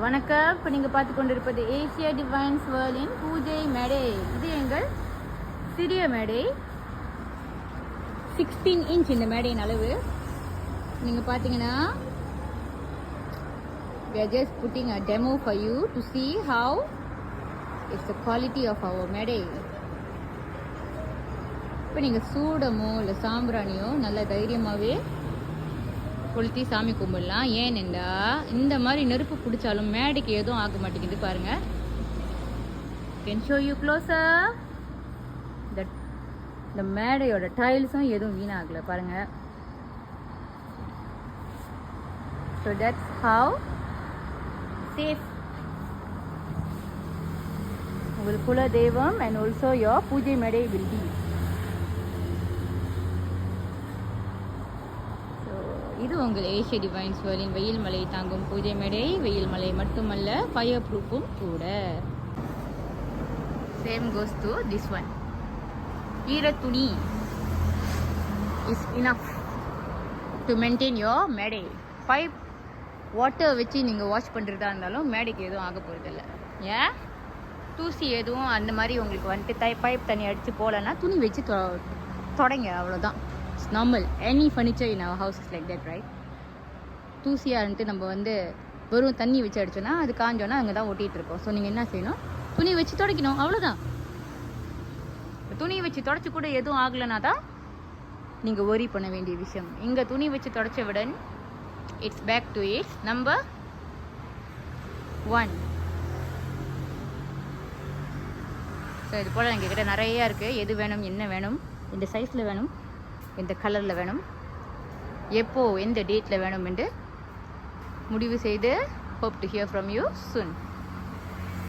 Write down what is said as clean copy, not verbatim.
வணக்கம். இப்போ நீங்கள் பார்த்து கொண்டிருப்பது ஏசியா டிவைன்ஸ் வேர்ல்டின் பூஜை மேடை. இது எங்கள் சிறிய மேடை. 16 இன்ச் இந்த மேடையின் அளவு. நீங்கள் பார்த்தீங்கன்னா we are just putting a demo for you to see how it's the quality of our மேடை. இப்போ நீங்கள் சூடமோ இல்லை சாம்பிராணியோ நல்ல தைரியமாகவே கொளுத்தி சாமி கும்பிடலாம். ஏனெண்டா இந்த மாதிரி நெருப்பு பிடிச்சாலும் மேடைக்கு எதுவும் ஆக மாட்டேங்குது பாருங்க. Can show you closure. இந்த மேடையோட டைல்ஸும் எதுவும் வீணாகல பாருங்க. ஸோ தட்ஸ் ஹவ் சேஃப் உங்கள் குல தெய்வம் அண்ட் ஆல்சோ யோர் பூஜை மேடை வில் பி. இது உங்கள் ஏசியா டிவைன்ஸ் வேர்ல்டின் வெயில் மலை தாங்கும் பூஜை மேடை. வெயில் மலை மட்டுமல்ல, ஃபயர் ப்ரூஃபும் கூட. Same goes to this one. ஈரத்துணி is enough to maintain your மேடை. பைப் வாட்டர் வச்சு நீங்கள் வாஷ் பண்ணுறதா இருந்தாலும் மேடைக்கு எதுவும் ஆக போகிறதில்ல. ஏன் தூசி எதுவும் அந்த மாதிரி உங்களுக்கு வந்துட்டு பைப் தண்ணி அடித்து போகலன்னா துணி வச்சு தொடங்க, அவ்வளோதான். It's normal. Any furniture in our house is like that, right? தூசியாக இருந்துட்டு நம்ம வெறும் தண்ணி வச்சு அடிச்சோன்னா அது காஞ்சோன்னா அங்கே தான் ஒட்டிகிட்டு இருக்கோம். ஸோ நீங்கள் என்ன செய்யணும், துணி வச்சு துடைக்கணும், அவ்வளோதான். துணி வச்சு தொடச்சி கூட எதுவும் ஆகலைன்னா தான் நீங்கள் ஒரி பண்ண வேண்டிய விஷயம். இங்கே துணி வச்சு தொடச்ச விடன் it's back to its number 1. So இது போல் எங்ககிட்ட நிறையா இருக்குது. எது வேணும், என்ன வேணும், இந்த சைஸில் வேணும், எந்த கலரில் வேணும், எப்போ எந்த டேட்டில் வேணும் என்று முடிவு செய்து hope to hear from you soon.